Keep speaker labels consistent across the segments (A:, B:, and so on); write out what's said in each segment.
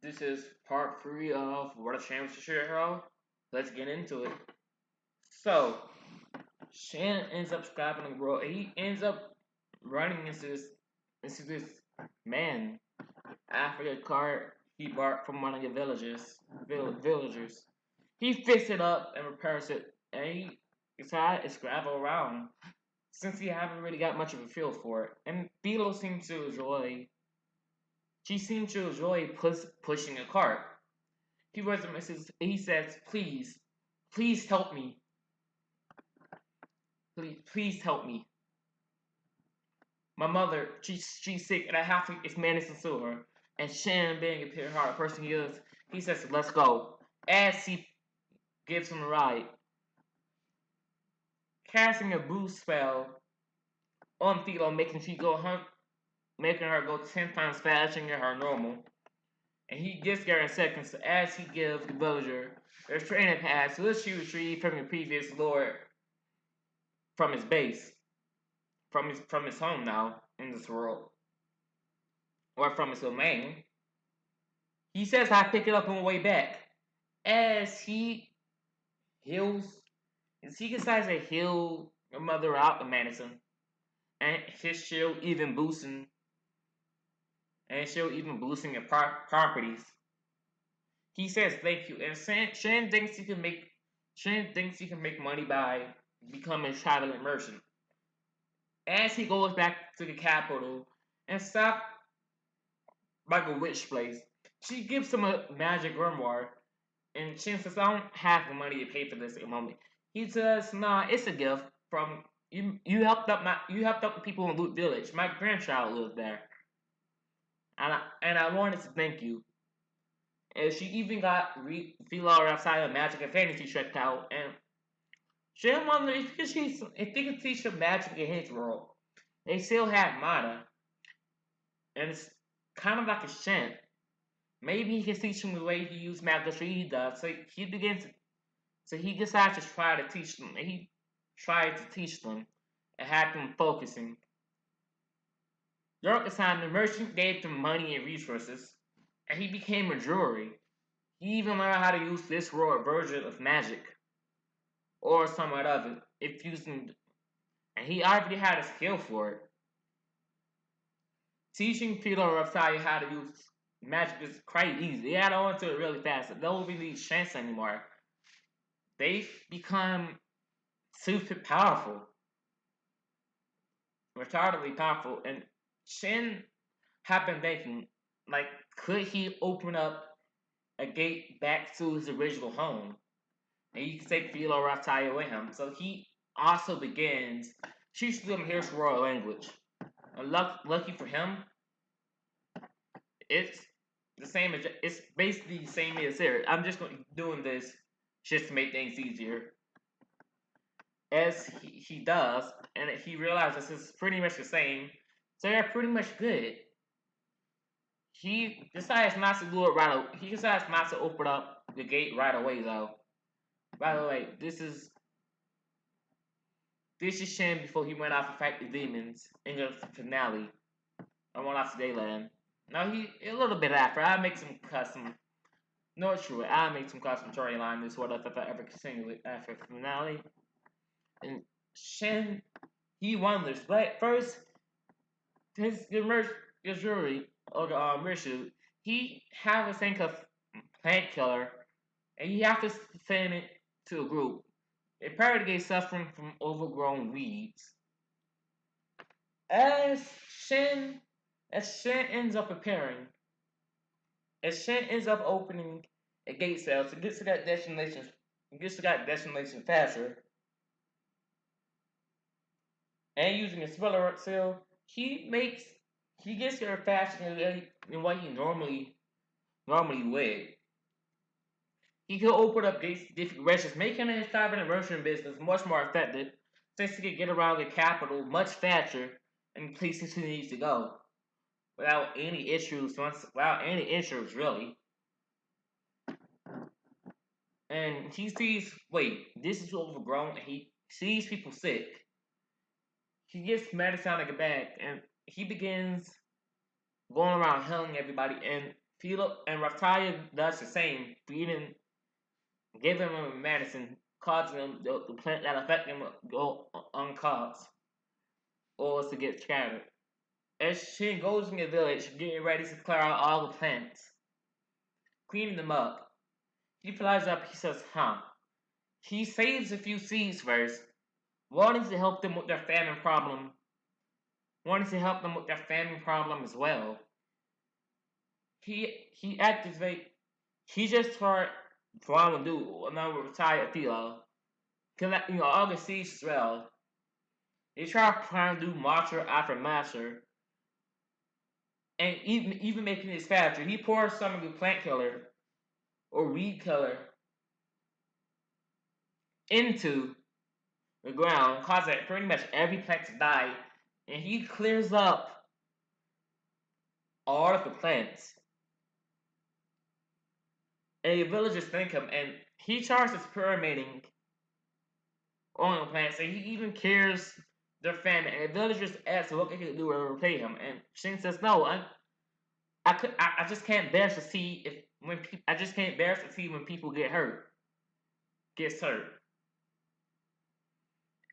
A: This is part 3 of World Championship Hero. Let's get into it. So, Shin ends up scrapping the world. He ends up running into this man after a car he bought from one of the villagers. He fixes it up and repairs it, and he decides to travel around since he haven't really got much of a feel for it. And Beetle seems to enjoy. She seems to enjoy pushing a cart. He says, please help me. Please help me. My mother, she's sick and I have to manage to sue her. And Shannon, being a pure hearted person he is, he says, let's go. As he gives him a ride, casting a boost spell on Philo, making her go 10 times faster than her normal. And he gets there in seconds as he gives the villager their training pass, which he retrieved from the previous lord from his base, from his home now in this world, or from his domain. He says I pick it up on the way back. As he heals, as he decides to heal your mother out of medicine, and his shield even boosting, your properties. He says thank you, and Shan thinks he can make money by becoming a traveling merchant. As he goes back to the capital and stop by the witch place, she gives him a magic grimoire, and Shin says, "I don't have the money to pay for this at the moment." He says, "Nah, it's a gift from you. You helped up the people in Loot Village. My grandchild lives there, and I wanted to thank you." And she even got Philo outside of Magic and Fantasy checked out, and Shin wonders if he could teach her magic in his world. They still have mana, and it's kind of like a Shin. Maybe he can teach him the way he used magic he does. So he decides to try to teach them. And he tried to teach them and had them focusing. During the time, the merchant gave them money and resources, and he became a jewelry. He even learned how to use this raw version of magic, or somewhat of it, if using, and he already had a skill for it. Teaching Peter Reptile how to use magic is quite easy. They add on to it really fast. They don't really need chance anymore. They become super powerful, retardedly powerful, and Shin have been thinking, like, could he open up a gate back to his original home? And he can take Philo Reptile with him. So he also begins teaching them his royal language. And lucky for him, it's it's basically the same as here. I'm just doing this just to make things easier. As he does, and he realizes it's pretty much the same, so they're pretty much good. He decides not to do it right away. He decides not to open up the gate right away, though. By the way, this is Shin before he went out to fight the demons in the finale. I went off to Dayland. Now he a little bit after. I make some custom. No, true. I make some custom storyline. This what if I ever continue it after the finale. And Shin, he wonders, but first his jury or the Rishu, he have a think of plant killer, and he have to send it to a group. A party suffering from overgrown weeds. As Shin, as Shin ends up appearing, as Shin ends up opening a gate cell to get to that destination faster, and using a speller cell, he gets there faster than what he normally would. He could open up gates to different regions, making his travel and merchant business much more effective, since he could get around the capital much faster and places he needs to go without any issues. Without any issues, really. And he sees, wait, this is overgrown, and he sees people sick. He gets medicine out of the bag, and he begins going around healing everybody. And Philo and Raptalia does the same, feeding, giving them medicine, causing them the plant that affect them go uncaused or to get scattered. As Shin goes in the village, getting ready to clear out all the plants, cleaning them up, he flies up. He says, "Huh." He saves a few seeds first, wanting to help them with their famine problem, as well. He activates. He just tried trying to do another retired Philo. Cause all the seeds as well. They trying to do master after master, and even making this faster. He pours some of the plant killer or weed killer into the ground, causing pretty much every plant to die, and he clears up all of the plants. And the villagers thank him, and he starts experimenting on the plants, and he even cures their famine. And the villagers ask what they can do to repay him, and Shin says, "No, I just can't bear to see I just can't bear to see when people gets hurt."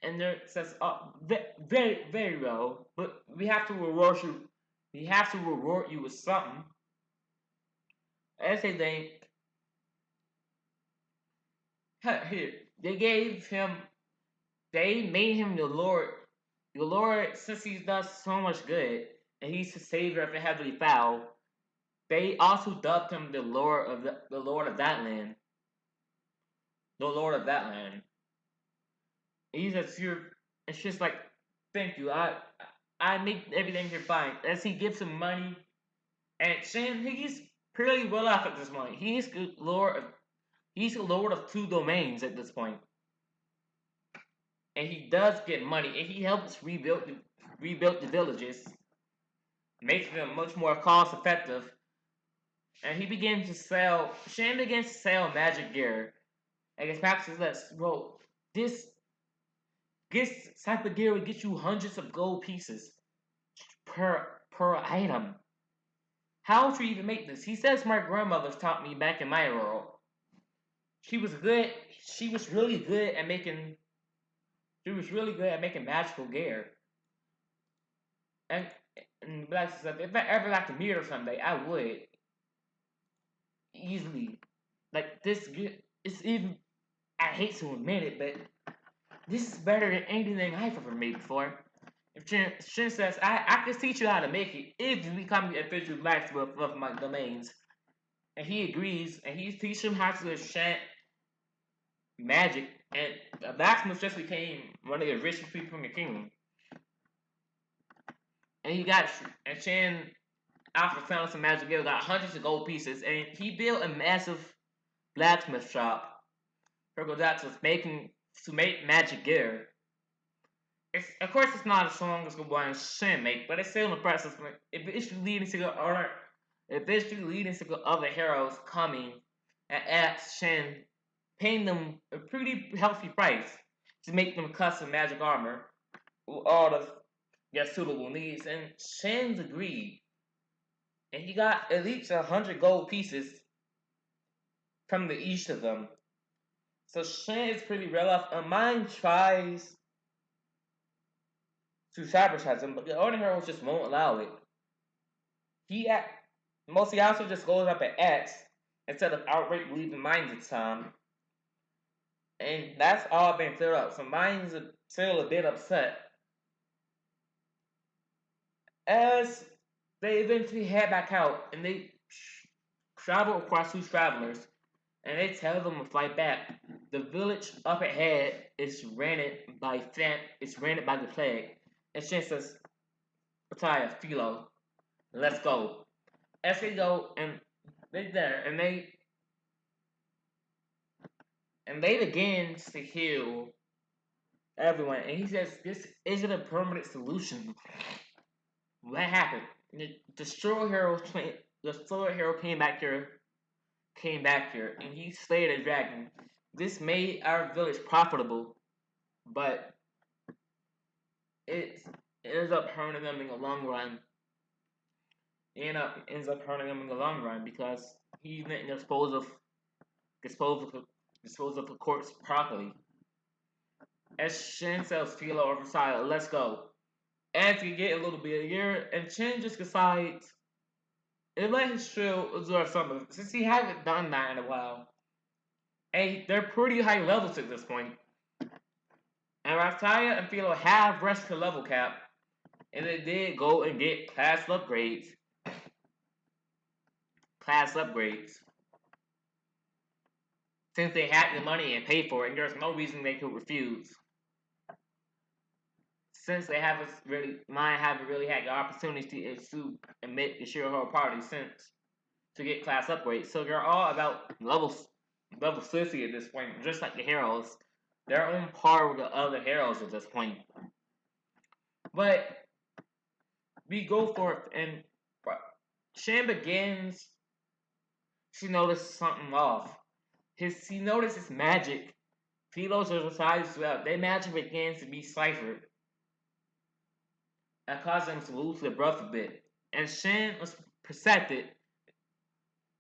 A: And there says, "Oh, very very well, but we have to reward you. We have to reward you with something." As they think, here they gave him, they made him the Lord. The Lord, since he does so much good, and he's the savior of the heavenly fowl, they also dubbed him the Lord of that land. The Lord of that land. He's just you're. It's just like, thank you. I make everything here fine. As he gives him money, and Shin, he's pretty well off at this point. He's the Lord of two domains at this point, and he does get money, and he helps rebuild the villages, making them much more cost effective. And he begins to sell. Shin begins to sell magic gear, and his master says, "Bro, this type of gear will get you hundreds of gold pieces per item. How would you even make this?" He says, "My grandmother taught me back in my world. She was good. She was really good at making. She was really good at making magical gear." And Black says, "If I ever got to meet her someday, I would easily. Like this. It's even. I hate to admit it, but this is better than anything I've ever made before." If Shin says, I can teach you how to make it if you become the official blacksmith of my domains." And he agrees, and he teaches him how to enchant magic, and the blacksmith just became one of the richest people in the kingdom. And and Shin, after selling some magic gear, got hundreds of gold pieces, and he built a massive blacksmith shop for Godats to make magic gear. Of course, it's not as strong as the one Shin make, but it's still impressive. Eventually leading to the other heroes coming and ask Shin, paying them a pretty healthy price to make them custom magic armor with all of their suitable needs. And Shin's agreed, and he got at least 100 gold pieces from each of them. So Shin is pretty well off. And mine tries to sabotage him, but the other heroes just won't allow it. He mostly also just goes up and acts instead of outright leaving mines this time. And that's all been cleared up. So mine's still a bit upset. As they eventually head back out, and they travel across two travelers, and they tell them to fly back. The village up ahead is rented by the plague. And Shin says, "Retire, Philo, let's go." As they go, and they're there, and they begin to heal everyone. And he says, "This isn't a permanent solution." What happened? The Destroyer Hero came back here, and he slayed a dragon. This made our village profitable, but it ends up hurting them in the long run. ends up hurting him in the long run because he didn't dispose of dispose of the corpse properly. As Shin tells Philo over side, let's go. As we get a little bit of year, and Shin just decides to let his trio absorb something since he haven't done that in a while. And they're pretty high levels at this point. And Raptalia and Philo have reached the level cap, and they did go and get class upgrades. Since they had the money and paid for it, and there's no reason they could refuse. Since they haven't really had the opportunity to admit the shareholder party since to get class upgrades. So they're all about level 60 at this point, just like the heroes. They're on par with the other heroes at this point. But we go for it, and Shan begins to notice something off. He notices magic. Philos are decided as well. Their magic begins to be ciphered. That caused him to lose their breath a bit. And Shin was protected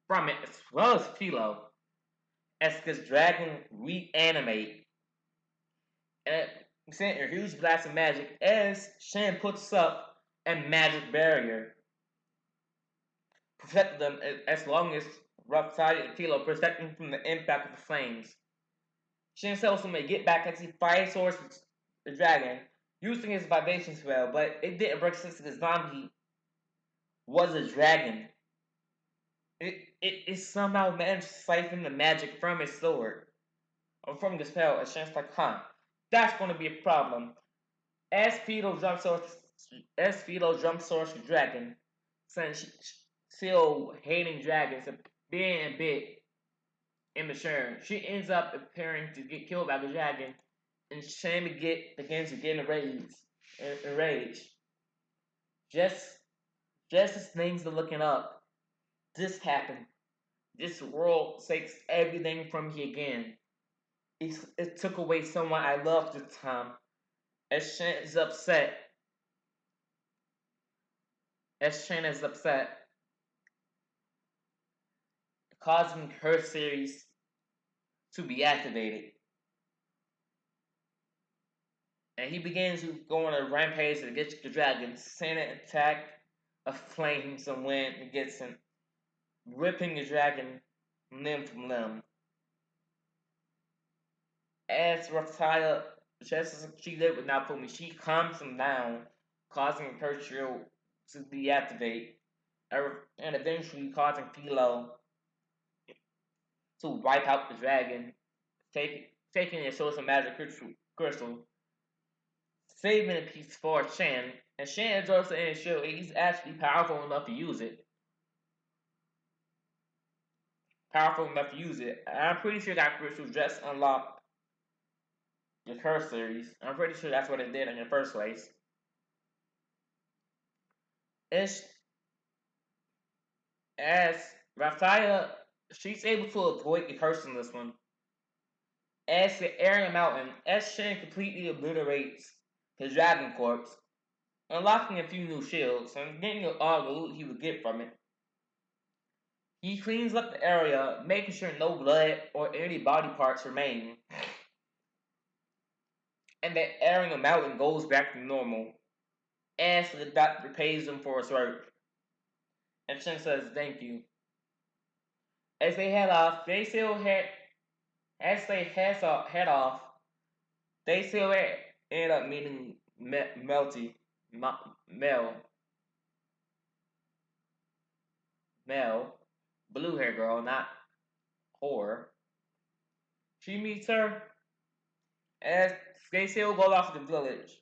A: from it as well as Philo. As this dragon reanimate. And sent a huge blast of magic as Shin puts up a magic barrier. Protect them as long as Rough-Sided and Philo protect them from the impact of the flames. Shin tells him to get back as he fights towards the dragon, using his vibration spell, but it didn't break since the zombie was a dragon. It somehow managed to siphon the magic from his sword, or from the spell, and Shin's like, that's going to be a problem. As Philo jumps towards the dragon, since still hating dragons and being a bit immature, she ends up appearing to get killed by the dragon, and Shin begins to get enraged. Just as things are looking up, this happened. This world takes everything from me again. It took away someone I loved this time. As Shin is upset, causing her series to be activated. And he begins to go on a rampage to get the dragon, sending an attack of flames and wind against him, ripping the dragon limb from limb. As Raphael, just as she did with Naofumi, she calms him down, causing her trio to deactivate, and eventually causing Philo to wipe out the dragon, taking a source of magic crystal, saving a piece for Shan, and Shan is also in show he's actually powerful enough to use it. And I'm pretty sure that crystal just unlocked the Curse series. I'm pretty sure that's what it did in the first place. It's as Raphael, she's able to avoid the curse in this one. As the area mountain, as Shin completely obliterates his dragon corpse, unlocking a few new shields and getting all the loot he would get from it. He cleans up the area, making sure no blood or any body parts remain. And the area of mountain goes back to normal. As the doctor pays him for his work. And Shin says thank you. As they head off, they still head end up meeting Mel, blue hair girl, not whore. She meets her as they still go off to the village.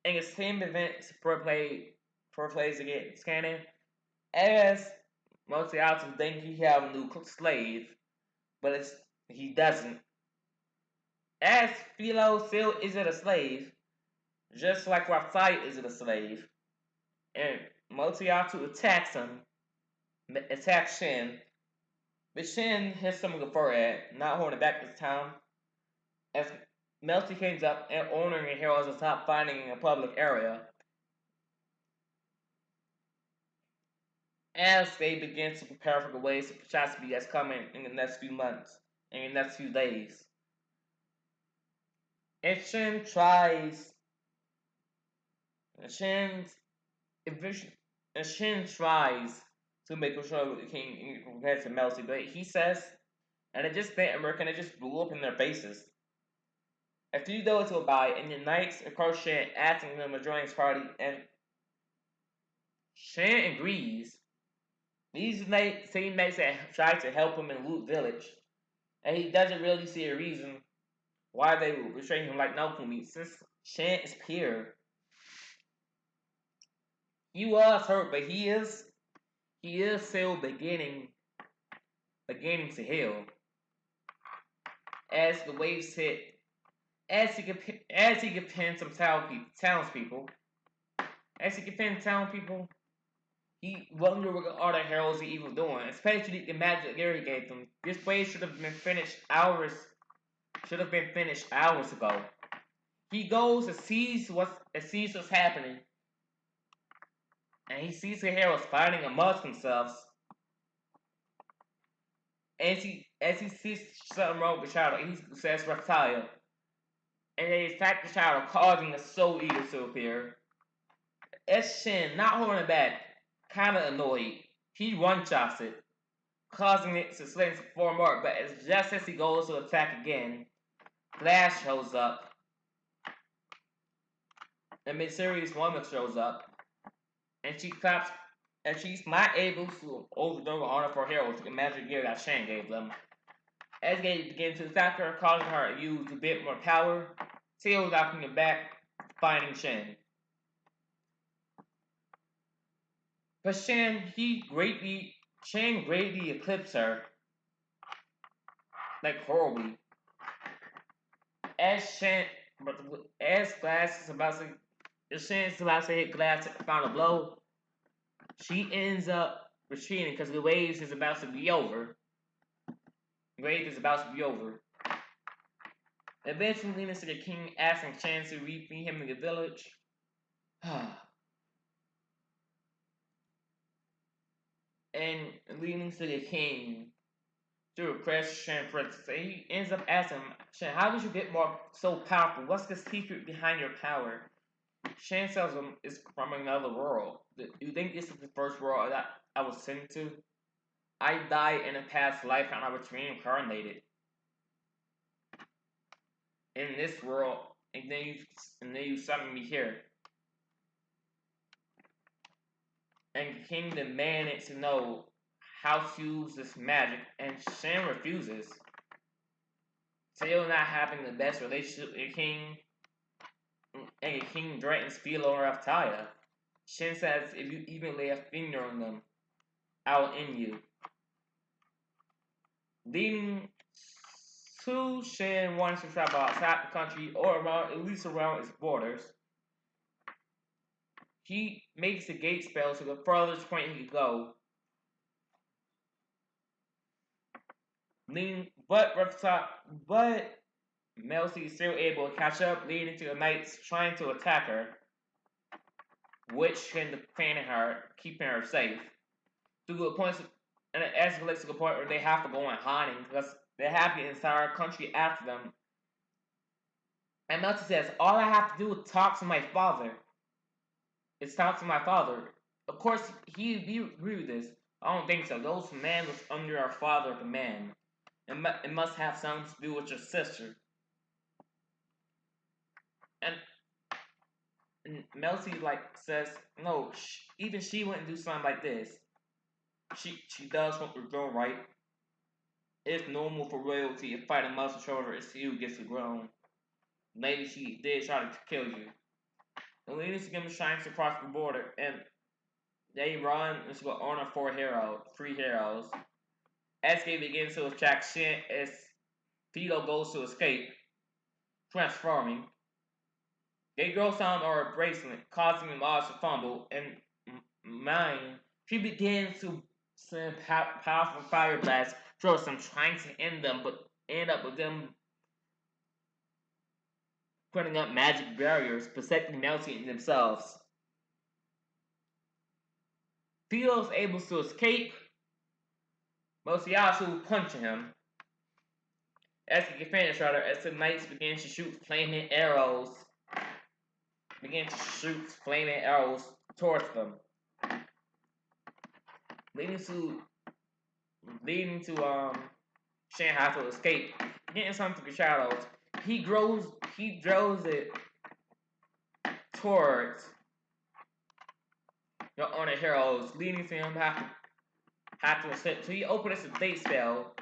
A: And the same events plays against Cannon as Motiato think he have a new slave, but he doesn't. As Philo still isn't a slave, just like Raphael isn't a slave, and Motiato attacks Shin, but Shin hits him in the forehead, not holding back this time. As Melty comes up and ordering the heroes to stop fighting in a public area. as they begin to prepare for the waves of catastrophe that's coming in the next few months, in the next few days. And Shin's and Shin tries to make control of the king compared to Melcy, but he says, and it just didn't work, and it just blew up in their faces. A few days go by, and the knights approach Shin, asking him to join his party, and Shin agrees. These same knights that try to help him in Loot Village, and he doesn't really see a reason why they would betray him like Naokumi, since Shin is pure. He was hurt, but he is still beginning to heal. As the waves hit, as he could pin some townspeople, as he could pin townspeople, he wondered what the other heralds are even doing, especially the magic Gary gave them. This wave should have been finished hours ago. He goes and sees what's happening, and he sees the heralds fighting amongst themselves. As he sees something wrong with the child, he says reptile, and they attack the child, causing a soul eater to appear. As Shin, not holding back, kinda annoyed, he one-shots it, causing it to sling for more, but just as he goes to attack again, Glass shows up. A mysterious woman shows up, and she claps, and she's not able to overthrow the honor for heroes with the magic gear that Shin gave them. As they begin to attack her, causing her to use a bit more power, Tail knocking it back, finding Shin. But Shin greatly eclipsed her, like horribly. As Shin, as Glass is about to, as Shin is about to hit Glass at the final blow, she ends up retreating because the waves is about to be over. The wave is about to be over. Eventually, leading to the king asking Shin to meet him in the village. And leading to the king to request Shin for it. He ends up asking Shin, how did you get so powerful? What's the secret behind your power? Shin tells him it's from another world. Do you think this is the first world that I was sent to? I died in a past life and I was reincarnated in this world, and then you summoned me here. And the king demanded to know how to use this magic, and Shin refuses. Still not having the best relationship with the king, and the king threatens Philo or Raptalia. Shin says, if you even lay a finger on them, I'll end you. Leading to Shin wanting to travel outside the country or at least around its borders. He makes the gate spell to the furthest point he could go. But Melcy is still able to catch up, leading to the knights trying to attack her, which can defend her, keeping her safe. And it escalates to the point where they have to go in hiding because they have the entire country after them. And Melcy says, all I have to do is talk to my father. It's talk to my father. Of course, he agree with this. I don't think so. Those men was under our father command. It must have something to do with your sister. And Melcy says, no, even she wouldn't do something like this. She does want to go right. It's normal for royalty if fighting must show her it's you gets the throne. Maybe she did try to kill you. The leaders of them trying to cross the border, and they run into the honor for three heroes. As they begin to attack Shin, as Fido goes to escape, transforming. They grow sound or a bracelet, causing them all to fumble, and mine, she begins to send powerful fire blasts towards them, trying to end them, but end up with them putting up magic barriers, protecting Melty and themselves. Theo's able to escape, but Yasu punching him. As he can finish, rather, as the knights begin to shoot flaming arrows, towards them, leading to Shin have to escape, getting something to the shadows. He draws it towards the other heroes, leading to him have to escape. So he opens a date spell,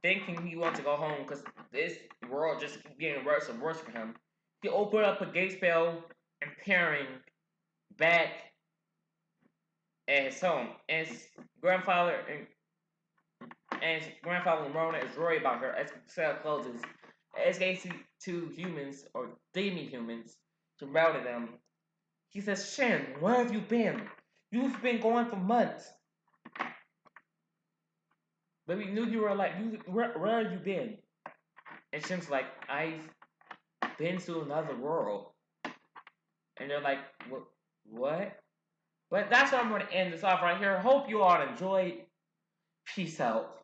A: thinking he wants to go home because this world just keeps getting worse and worse for him. He opened up a gate spell, appearing back at his home. And his grandfather and Rona is worried about her as the cell closes. As they see two humans or demi-humans surrounded them. He says, "Shin, where have you been? You've been gone for months. But we knew you were like, where have you been?" And Shin's like, "I've been to another world." And they're like, "What?" But that's where I'm going to end this off right here. Hope you all enjoyed. Peace out.